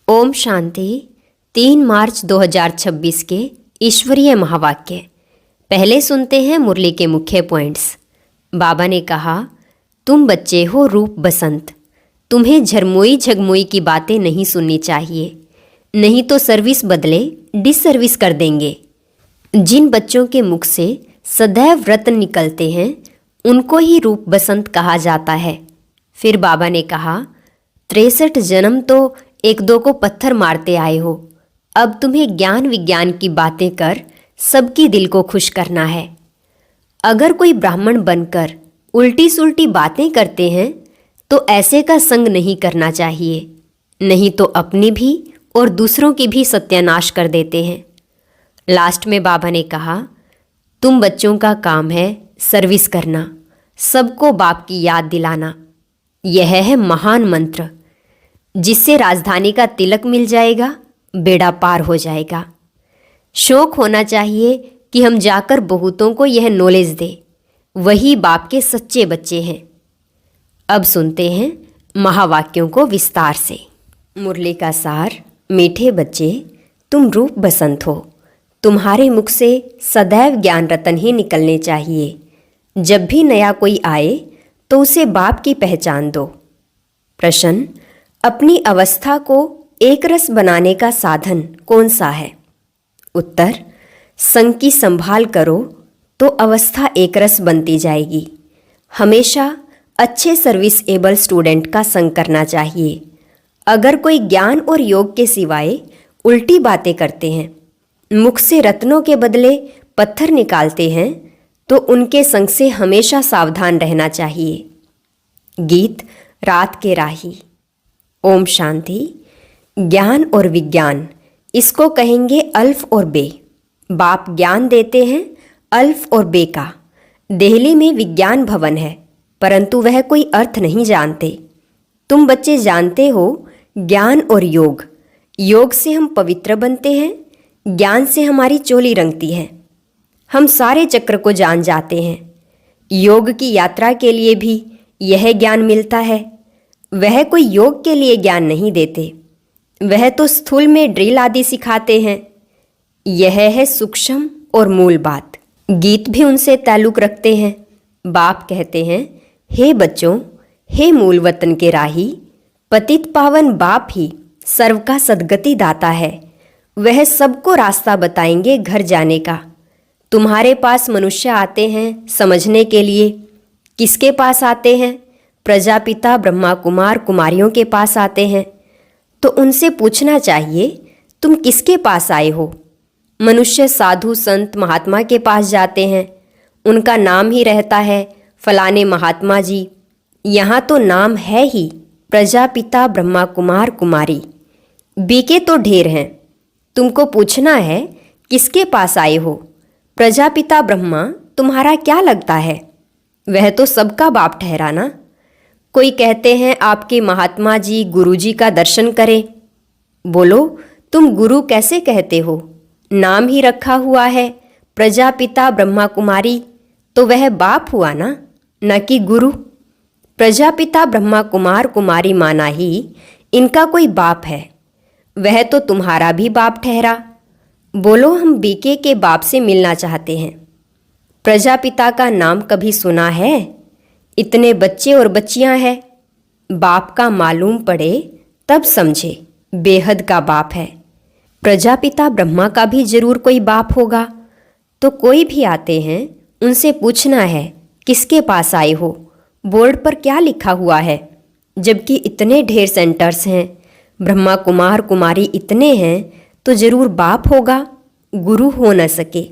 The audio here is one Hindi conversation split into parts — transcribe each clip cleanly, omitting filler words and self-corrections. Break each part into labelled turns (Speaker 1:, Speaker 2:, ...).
Speaker 1: ओम शांति। 3 मार्च 2026 के ईश्वरीय महावाक्य। पहले सुनते हैं मुरली के मुख्य पॉइंट्स। बाबा ने कहा, तुम बच्चे हो रूप बसंत, तुम्हें झरमोई झगमोई की बातें नहीं सुननी चाहिए, नहीं तो सर्विस बदले डिसर्विस कर देंगे। जिन बच्चों के मुख से सदैव रत्न निकलते हैं उनको ही रूप बसंत कहा जाता है। फिर बाबा ने कहा, 63 जन्म तो एक दो को पत्थर मारते आए हो, अब तुम्हें ज्ञान विज्ञान की बातें कर सबकी दिल को खुश करना है। अगर कोई ब्राह्मण बनकर उल्टी सुल्टी बातें करते हैं तो ऐसे का संग नहीं करना चाहिए, नहीं तो अपनी भी और दूसरों की भी सत्यानाश कर देते हैं। लास्ट में बाबा ने कहा, तुम बच्चों का काम है सर्विस करना, सबको बाप की याद दिलाना। यह है महान मंत्र, जिससे राजधानी का तिलक मिल जाएगा, बेड़ा पार हो जाएगा। शौक होना चाहिए कि हम जाकर बहुतों को यह नॉलेज दें, वही बाप के सच्चे बच्चे हैं। अब सुनते हैं महावाक्यों को विस्तार से। मुरली का सार। मीठे बच्चे, तुम रूप बसंत हो, तुम्हारे मुख से सदैव ज्ञान रतन ही निकलने चाहिए। जब भी नया कोई आए तो उसे बाप की पहचान दो। प्रश्न, अपनी अवस्था को एक रस बनाने का साधन कौन सा है? उत्तर, संग की संभाल करो तो अवस्था एक रस बनती जाएगी। हमेशा अच्छे सर्विस एबल स्टूडेंट का संग करना चाहिए। अगर कोई ज्ञान और योग के सिवाय उल्टी बातें करते हैं, मुख से रत्नों के बदले पत्थर निकालते हैं, तो उनके संग से हमेशा सावधान रहना चाहिए। गीत रात के राही। ओम शांति। ज्ञान और विज्ञान, इसको कहेंगे अल्फ और बे। बाप ज्ञान देते हैं अल्फ और बे का। दिल्ली में विज्ञान भवन है, परंतु वह कोई अर्थ नहीं जानते। तुम बच्चे जानते हो ज्ञान और योग। योग से हम पवित्र बनते हैं, ज्ञान से हमारी चोली रंगती है। हम सारे चक्र को जान जाते हैं। योग की यात्रा के लिए भी यह ज्ञान मिलता है। वह कोई योग के लिए ज्ञान नहीं देते, वह तो स्थूल में ड्रिल आदि सिखाते हैं। यह है सूक्ष्म और मूल बात। गीत भी उनसे ताल्लुक रखते हैं। बाप कहते हैं, हे बच्चों, हे मूल वतन के राही, पतित पावन बाप ही सर्व का सद्गति दाता है। वह सबको रास्ता बताएंगे घर जाने का। तुम्हारे पास मनुष्य आते हैं समझने के लिए। किसके पास आते हैं? प्रजापिता ब्रह्मा कुमार कुमारियों के पास आते हैं। तो उनसे पूछना चाहिए, तुम किसके पास आए हो? मनुष्य साधु संत महात्मा के पास जाते हैं, उनका नाम ही रहता है फलाने महात्मा जी। यहाँ तो नाम है ही प्रजापिता ब्रह्मा कुमार कुमारी। बीके तो ढेर हैं। तुमको पूछना है किसके पास आए हो? प्रजापिता ब्रह्मा तुम्हारा क्या लगता है? वह तो सबका बाप ठहरा ना। कोई कहते हैं आपके महात्मा जी गुरु जी का दर्शन करें। बोलो, तुम गुरु कैसे कहते हो? नाम ही रखा हुआ है प्रजापिता ब्रह्मा कुमारी, तो वह बाप हुआ ना, न कि गुरु। प्रजापिता ब्रह्मा कुमार कुमारी माना ही इनका कोई बाप है, वह तो तुम्हारा भी बाप ठहरा। बोलो, हम बीके के बाप से मिलना चाहते हैं। प्रजापिता का नाम कभी सुना है? इतने बच्चे और बच्चियां हैं। बाप का मालूम पड़े तब समझे, बेहद का बाप है। प्रजापिता ब्रह्मा का भी जरूर कोई बाप होगा। तो कोई भी आते हैं उनसे पूछना है किसके पास आए हो, बोर्ड पर क्या लिखा हुआ है। जबकि इतने ढेर सेंटर्स हैं, ब्रह्मा कुमार कुमारी इतने हैं, तो जरूर बाप होगा, गुरु हो न सके।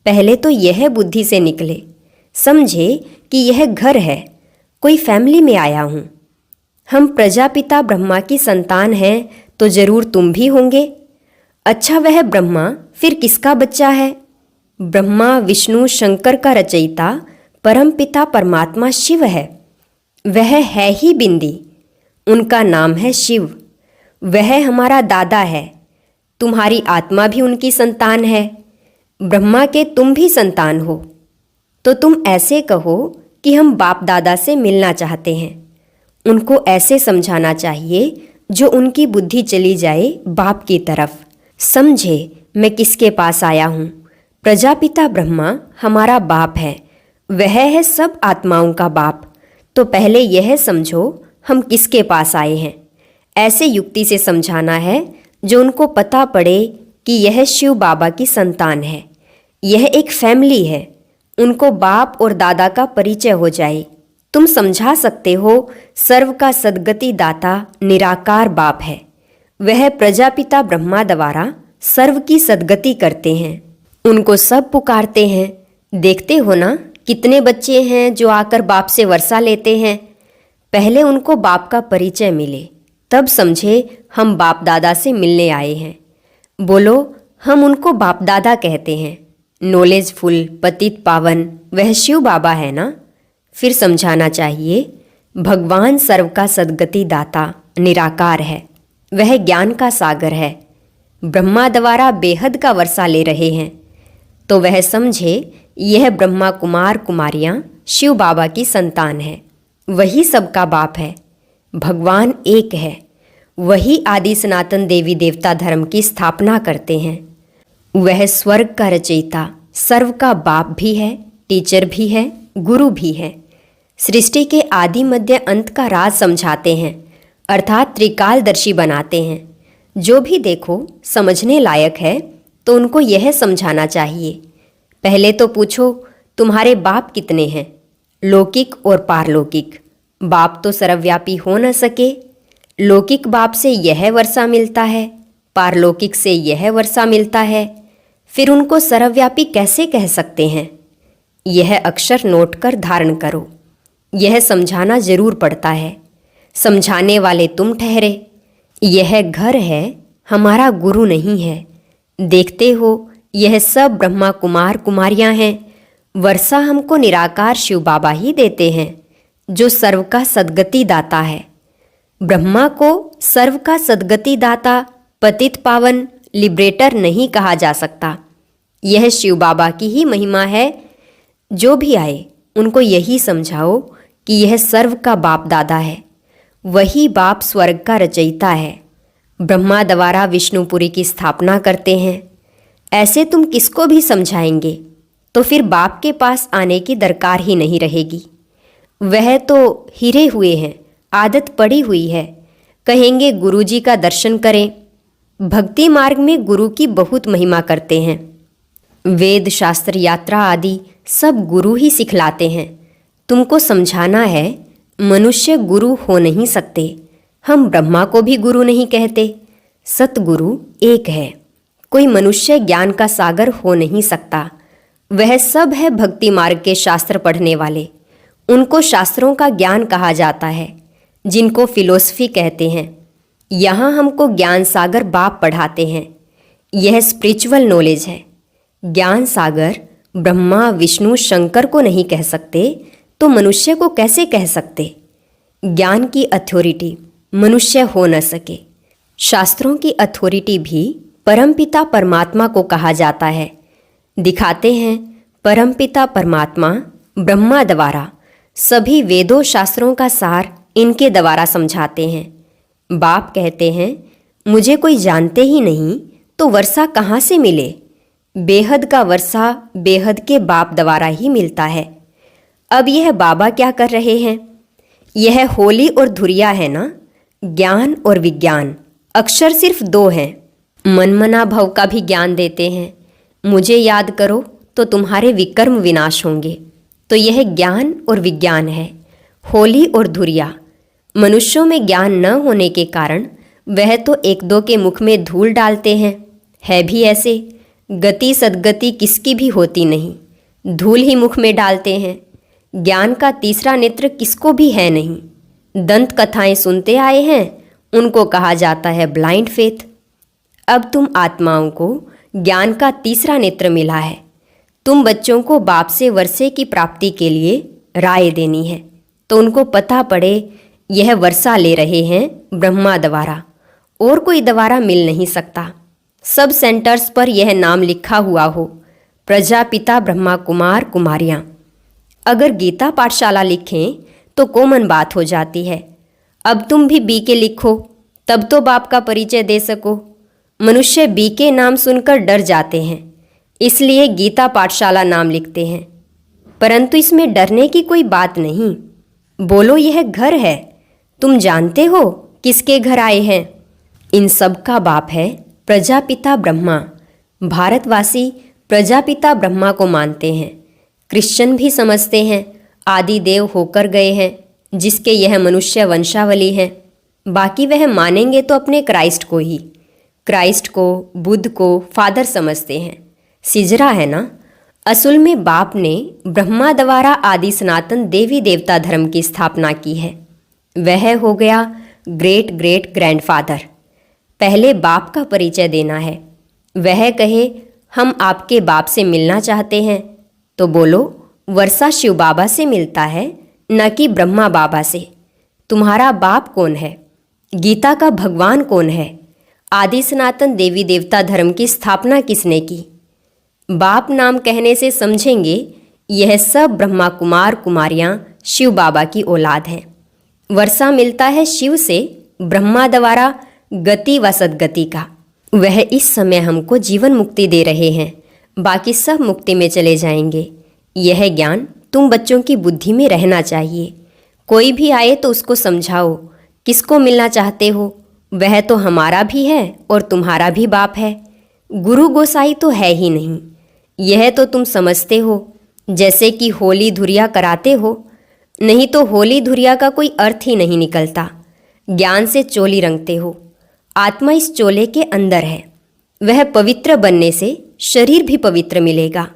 Speaker 1: पहले तो यह बुद्धि से निकले, समझे कि यह घर है, कोई फैमिली में आया हूँ। हम प्रजापिता ब्रह्मा की संतान हैं, तो जरूर तुम भी होंगे। अच्छा, वह ब्रह्मा फिर किसका बच्चा है? ब्रह्मा विष्णु शंकर का रचयिता परम पिता परमात्मा शिव है। वह है ही बिंदी, उनका नाम है शिव। वह हमारा दादा है। तुम्हारी आत्मा भी उनकी संतान है। ब्रह्मा के तुम भी संतान हो। तो तुम ऐसे कहो कि हम बाप दादा से मिलना चाहते हैं। उनको ऐसे समझाना चाहिए, जो उनकी बुद्धि चली जाए बाप की तरफ। समझे मैं किसके पास आया हूँ। प्रजापिता ब्रह्मा हमारा बाप है, वह है सब आत्माओं का बाप। तो पहले यह समझो हम किसके पास आए हैं। ऐसे युक्ति से समझाना है जो उनको पता पड़े कि यह शिव बाबा की संतान है, यह एक फैमिली है, उनको बाप और दादा का परिचय हो जाए। तुम समझा सकते हो सर्व का सद्गति दाता निराकार बाप है, वह प्रजापिता ब्रह्मा द्वारा सर्व की सद्गति करते हैं। उनको सब पुकारते हैं। देखते हो ना कितने बच्चे हैं जो आकर बाप से वर्षा लेते हैं। पहले उनको बाप का परिचय मिले, तब समझे हम बाप दादा से मिलने आए हैं। बोलो, हम उनको बाप दादा कहते हैं। नॉलेजफुल पतित पावन वह शिव बाबा है ना। फिर समझाना चाहिए भगवान सर्व का सद्गति दाता निराकार है, वह ज्ञान का सागर है। ब्रह्मा द्वारा बेहद का वर्षा ले रहे हैं, तो वह समझे यह ब्रह्मा कुमार कुमारियाँ शिव बाबा की संतान है, वही सबका बाप है। भगवान एक है, वही आदि सनातन देवी देवता धर्म की स्थापना करते हैं। वह स्वर्ग का रचयिता सर्व का बाप भी है, टीचर भी है, गुरु भी है। सृष्टि के आदि मध्य अंत का राज समझाते हैं, अर्थात त्रिकालदर्शी बनाते हैं। जो भी देखो समझने लायक है तो उनको यह समझाना चाहिए। पहले तो पूछो तुम्हारे बाप कितने हैं, लौकिक और पारलौकिक। बाप तो सर्वव्यापी हो न सके। लौकिक बाप से यह वर्षा मिलता है, पारलौकिक से यह वर्षा मिलता है, फिर उनको सर्वव्यापी कैसे कह सकते हैं। यह अक्षर नोट कर धारण करो। यह समझाना जरूर पड़ता है। समझाने वाले तुम ठहरे। यह घर है, हमारा गुरु नहीं है। देखते हो यह सब ब्रह्मा कुमार कुमारियाँ हैं। वर्षा हमको निराकार शिव बाबा ही देते हैं, जो सर्व का सद्गति दाता है। ब्रह्मा को सर्व का सद्गति दाता पतित पावन लिबरेटर नहीं कहा जा सकता। यह शिव बाबा की ही महिमा है। जो भी आए उनको यही समझाओ कि यह सर्व का बाप दादा है, वही बाप स्वर्ग का रचयिता है। ब्रह्मा द्वारा विष्णुपुरी की स्थापना करते हैं। ऐसे तुम किसको भी समझाएंगे तो फिर बाप के पास आने की दरकार ही नहीं रहेगी। वह तो हिरे हुए हैं, आदत पड़ी हुई है। कहेंगे गुरुजी का दर्शन करें। भक्ति मार्ग में गुरु की बहुत महिमा करते हैं। वेद शास्त्र यात्रा आदि सब गुरु ही सिखलाते हैं। तुमको समझाना है मनुष्य गुरु हो नहीं सकते। हम ब्रह्मा को भी गुरु नहीं कहते। सतगुरु एक है, कोई मनुष्य ज्ञान का सागर हो नहीं सकता। वह सब है भक्ति मार्ग के शास्त्र पढ़ने वाले। उनको शास्त्रों का ज्ञान कहा जाता है, जिनको फिलोसफी कहते हैं। यहाँ हमको ज्ञान सागर बाप पढ़ाते हैं। यह स्पिरिचुअल नॉलेज है। ज्ञान सागर ब्रह्मा विष्णु शंकर को नहीं कह सकते तो मनुष्य को कैसे कह सकते। ज्ञान की अथॉरिटी मनुष्य हो न सके। शास्त्रों की अथॉरिटी भी परमपिता परमात्मा को कहा जाता है। दिखाते हैं परमपिता परमात्मा ब्रह्मा द्वारा सभी वेदों शास्त्रों का सार इनके द्वारा समझाते हैं। बाप कहते हैं मुझे कोई जानते ही नहीं तो वर्षा कहाँ से मिले। बेहद का वर्षा बेहद के बाप द्वारा ही मिलता है। अब यह बाबा क्या कर रहे हैं। यह होली और धुरिया है ना। ज्ञान और विज्ञान अक्षर सिर्फ दो हैं। मनमना भव का भी ज्ञान देते हैं। मुझे याद करो तो तुम्हारे विकर्म विनाश होंगे। तो यह ज्ञान और विज्ञान है। होली और धुरिया। मनुष्यों में ज्ञान न होने के कारण वह तो एक दो के मुख में धूल डालते हैं। है भी ऐसे। गति सद्गति किसकी भी होती नहीं, धूल ही मुख में डालते हैं। ज्ञान का तीसरा नेत्र किसको भी है नहीं। दंत कथाएं सुनते आए हैं, उनको कहा जाता है ब्लाइंड फेथ। अब तुम आत्माओं को ज्ञान का तीसरा नेत्र मिला है। तुम बच्चों को बाप से वर्षे की प्राप्ति के लिए राय देनी है, तो उनको पता पड़े यह वर्षा ले रहे हैं ब्रह्मा द्वारा, और कोई द्वारा मिल नहीं सकता। सब सेंटर्स पर यह नाम लिखा हुआ हो, प्रजापिता ब्रह्मा कुमार कुमारियाँ। अगर गीता पाठशाला लिखें तो कॉमन बात हो जाती है। अब तुम भी बी के लिखो, तब तो बाप का परिचय दे सको। मनुष्य बी के नाम सुनकर डर जाते हैं, इसलिए गीता पाठशाला नाम लिखते हैं। परंतु इसमें डरने की कोई बात नहीं। बोलो, यह घर है। तुम जानते हो किसके घर आए हैं? इन सब का बाप है प्रजापिता ब्रह्मा। भारतवासी प्रजापिता ब्रह्मा को मानते हैं। क्रिश्चियन भी समझते हैं आदि देव होकर गए हैं, जिसके यह मनुष्य वंशावली है। बाकी वह मानेंगे तो अपने क्राइस्ट को ही। क्राइस्ट को, बुद्ध को फादर समझते हैं। सिजरा है ना। असल में बाप ने ब्रह्मा द्वारा आदि सनातन देवी देवता धर्म की स्थापना की है। वह हो गया ग्रेट ग्रेट ग्रैंडफादर। पहले बाप का परिचय देना है। वह कहे हम आपके बाप से मिलना चाहते हैं, तो बोलो वर्षा शिव बाबा से मिलता है, न कि ब्रह्मा बाबा से। तुम्हारा बाप कौन है? गीता का भगवान कौन है? आदि सनातन देवी देवता धर्म की स्थापना किसने की? बाप नाम कहने से समझेंगे यह सब ब्रह्मा कुमार कुमारियाँ शिव बाबा की औलाद हैं। वर्षा मिलता है शिव से, ब्रह्मा द्वारा गति व सदगति का। वह इस समय हमको जीवन मुक्ति दे रहे हैं, बाकी सब मुक्ति में चले जाएंगे। यह ज्ञान तुम बच्चों की बुद्धि में रहना चाहिए। कोई भी आए तो उसको समझाओ किसको मिलना चाहते हो। वह तो हमारा भी है और तुम्हारा भी बाप है। गुरु गोसाई तो है ही नहीं। यह तो तुम समझते हो, जैसे कि होली धुरिया कराते हो। नहीं तो होली धुरिया का कोई अर्थ ही नहीं निकलता। ज्ञान से चोली रंगते हो। आत्मा इस चोले के अंदर है। वह पवित्र बनने से शरीर भी पवित्र मिलेगा।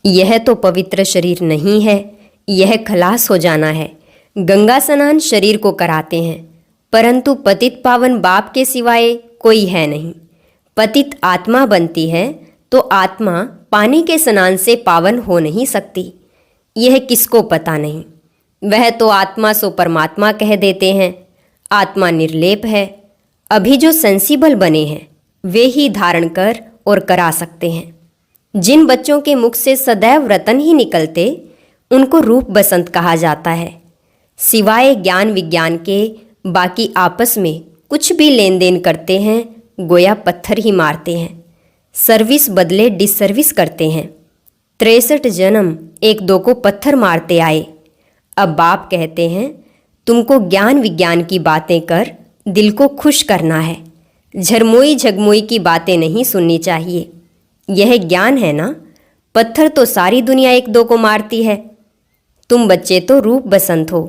Speaker 1: यह तो पवित्र शरीर नहीं है, यह खलास हो जाना है। गंगा स्नान शरीर को कराते हैं, परंतु पतित पावन बाप के सिवाय कोई है नहीं। पतित आत्मा बनती है तो आत्मा पानी के स्नान से पावन हो नहीं सकती। यह किसको पता नहीं। वह तो आत्मा सो परमात्मा कह देते हैं। आत्मा निर्लेप है। अभी जो सेंसिबल बने हैं वे ही धारण कर और करा सकते हैं। जिन बच्चों के मुख से सदैव रतन ही निकलते, उनको रूप बसंत कहा जाता है। सिवाय ज्ञान विज्ञान के बाकी आपस में कुछ भी लेन देन करते हैं, गोया पत्थर ही मारते हैं। सर्विस बदले डिसर्विस करते हैं। 63 जन्म एक दो को पत्थर मारते आए। अब बाप कहते हैं तुमको ज्ञान विज्ञान की बातें कर दिल को खुश करना है। झरमोई झगमोई की बातें नहीं सुननी चाहिए। यह ज्ञान है ना। पत्थर तो सारी दुनिया एक दो को मारती है। तुम बच्चे तो रूप बसंत हो।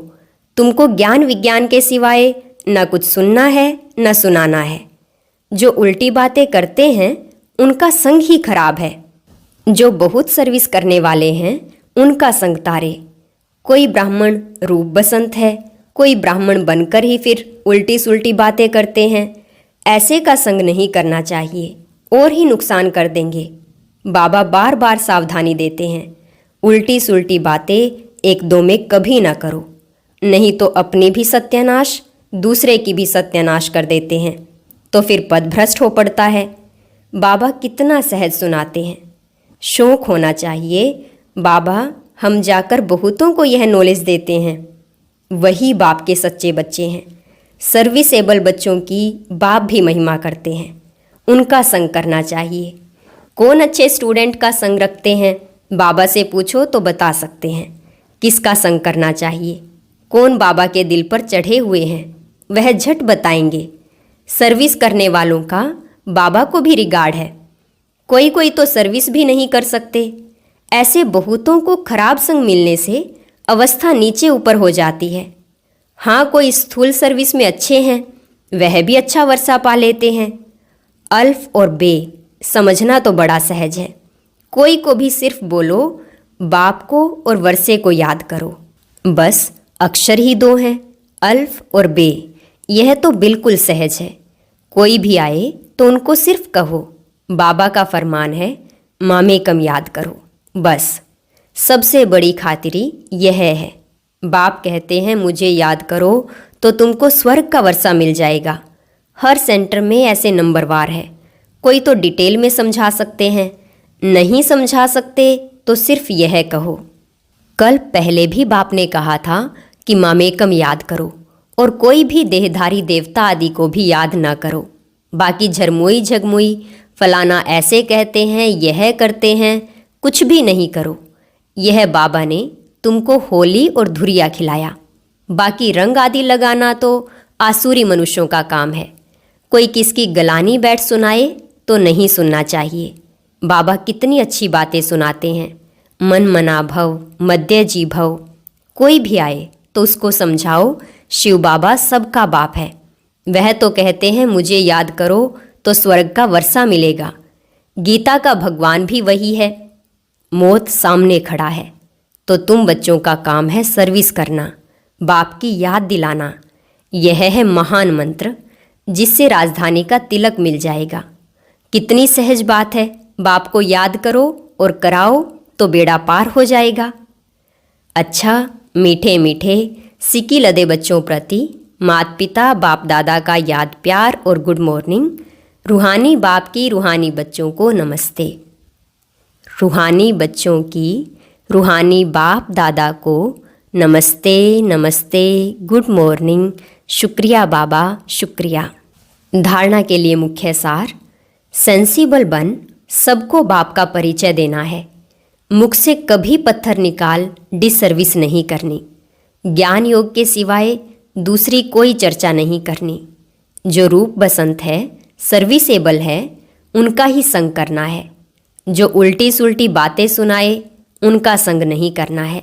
Speaker 1: तुमको ज्ञान विज्ञान के सिवाय न कुछ सुनना है न सुनाना है। जो उल्टी बातें करते हैं उनका संग ही खराब है। जो बहुत सर्विस करने वाले हैं उनका संग तारे। कोई ब्राह्मण रूप बसंत है, कोई ब्राह्मण बनकर ही फिर उल्टी सुल्टी बातें करते हैं। ऐसे का संग नहीं करना चाहिए और ही नुकसान कर देंगे। बाबा बार बार सावधानी देते हैं, उल्टी सुल्टी बातें एक दो में कभी ना करो, नहीं तो अपनी भी सत्यानाश दूसरे की भी सत्यानाश कर देते हैं, तो फिर पदभ्रष्ट हो पड़ता है। बाबा कितना सहज सुनाते हैं। शौक होना चाहिए। बाबा हम जाकर बहुतों को यह नॉलेज देते हैं। वही बाप के सच्चे बच्चे हैं। सर्विसेबल बच्चों की बाप भी महिमा करते हैं। उनका संग करना चाहिए। कौन अच्छे स्टूडेंट का संग रखते हैं, बाबा से पूछो तो बता सकते हैं किसका संग करना चाहिए। कौन बाबा के दिल पर चढ़े हुए हैं, वह झट बताएंगे। सर्विस करने वालों का बाबा को भी रिगार्ड है। कोई कोई तो सर्विस भी नहीं कर सकते। ऐसे बहुतों को खराब संग मिलने से अवस्था नीचे ऊपर हो जाती है। हाँ, कोई स्थूल सर्विस में अच्छे हैं, वह भी अच्छा वर्षा पा लेते हैं। अल्फ और बे समझना तो बड़ा सहज है। कोई को भी सिर्फ बोलो बाप को और वर्षे को याद करो, बस अक्षर ही दो हैं, अल्फ और बे। यह तो बिल्कुल सहज है। कोई भी आए तो उनको सिर्फ कहो बाबा का फरमान है, मामे कम याद करो। बस सबसे बड़ी खातिरी यह है। बाप कहते हैं मुझे याद करो तो तुमको स्वर्ग का वर्षा मिल जाएगा। हर सेंटर में ऐसे नंबरवार है। कोई तो डिटेल में समझा सकते हैं, नहीं समझा सकते तो सिर्फ यह कहो। कल पहले भी बाप ने कहा था कि मामेकम याद करो और कोई भी देहधारी देवता आदि को भी याद ना करो। बाकी झरमुई झगमुई फलाना ऐसे कहते हैं, यह करते हैं, कुछ भी नहीं करो। यह बाबा ने तुमको होली और धुरिया खिलाया। बाकी रंग आदि लगाना तो आसुरी मनुष्यों का काम है। कोई किसकी गलानी बैठ सुनाए तो नहीं सुनना चाहिए। बाबा कितनी अच्छी बातें सुनाते हैं। मन मना भव, मध्य जी भव। कोई भी आए तो उसको समझाओ शिव बाबा सबका बाप है। वह तो कहते हैं मुझे याद करो तो स्वर्ग का वर्षा मिलेगा। गीता का भगवान भी वही है। मौत सामने खड़ा है तो तुम बच्चों का काम है सर्विस करना, बाप की याद दिलाना। यह है महान मंत्र जिससे राजधानी का तिलक मिल जाएगा। कितनी सहज बात है। बाप को याद करो और कराओ तो बेड़ा पार हो जाएगा। अच्छा, मीठे मीठे सिकी लदे बच्चों प्रति माता पिता बाप दादा का याद प्यार और गुड मॉर्निंग। रूहानी बाप की रूहानी बच्चों को नमस्ते। रूहानी बच्चों की रूहानी बाप दादा को नमस्ते नमस्ते, गुड मॉर्निंग, शुक्रिया बाबा, शुक्रिया। धारणा के लिए मुख्य सार, सेंसिबल बन सबको बाप का परिचय देना है। मुख से कभी पत्थर निकाल डिसर्विस नहीं करनी। ज्ञान योग के सिवाय दूसरी कोई चर्चा नहीं करनी। जो रूप बसंत है, सर्विसेबल है, उनका ही संग करना है। जो उल्टी सुल्टी बातें सुनाए उनका संग नहीं करना है।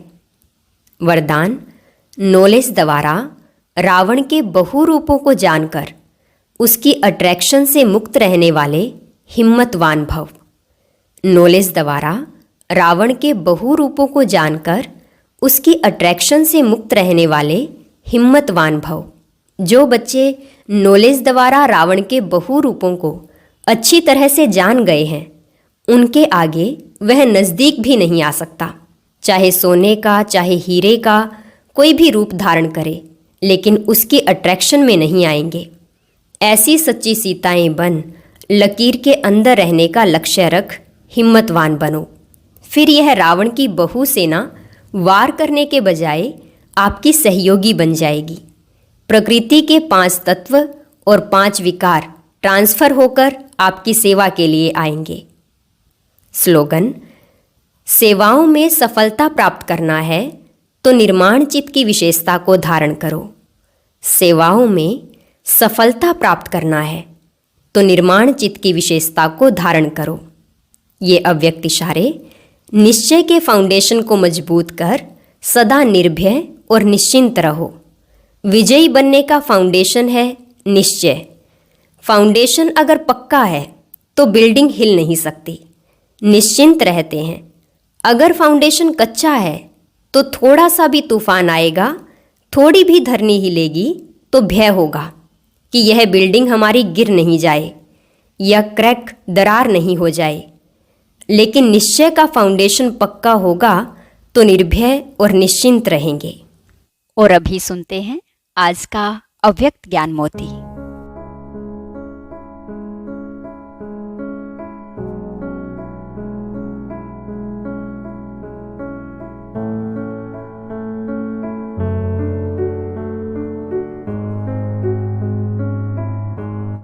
Speaker 1: वरदान, नॉलेज द्वारा रावण के बहु रूपों को जानकर उसकी अट्रैक्शन से मुक्त रहने वाले हिम्मतवान भव। नॉलेज द्वारा रावण के बहु रूपों को जानकर उसकी अट्रैक्शन से मुक्त रहने वाले हिम्मतवान भव। जो बच्चे नॉलेज द्वारा रावण के बहु रूपों को अच्छी तरह से जान गए हैं, उनके आगे वह नज़दीक भी नहीं आ सकता। चाहे सोने का, चाहे हीरे का कोई भी रूप धारण करे, लेकिन उसकी अट्रैक्शन में नहीं आएंगे। ऐसी सच्ची सीताएं बन लकीर के अंदर रहने का लक्ष्य रख, हिम्मतवान बनो। फिर यह रावण की बहु सेना वार करने के बजाय आपकी सहयोगी बन जाएगी। प्रकृति के 5 तत्व और 5 विकार ट्रांसफर होकर आपकी सेवा के लिए आएंगे। स्लोगन, सेवाओं में सफलता प्राप्त करना है तो निर्माण चित्त की विशेषता को धारण करो। सेवाओं में सफलता प्राप्त करना है तो निर्माण चित्त की विशेषता को धारण करो। ये अव्यक्त इशारे निश्चय के फाउंडेशन को मजबूत कर सदा निर्भय और निश्चिंत रहो। विजयी बनने का फाउंडेशन है निश्चय। फाउंडेशन अगर पक्का है तो बिल्डिंग हिल नहीं सकती। निश्चिंत रहते हैं। अगर फाउंडेशन कच्चा है तो थोड़ा सा भी तूफान आएगा, थोड़ी भी धरनी हिलेगी तो भय होगा कि यह बिल्डिंग हमारी गिर नहीं जाए या क्रैक दरार नहीं हो जाए। लेकिन निश्चय का फाउंडेशन पक्का होगा तो निर्भय और निश्चिंत रहेंगे।
Speaker 2: और अभी सुनते हैं आज का अव्यक्त ज्ञान मोती।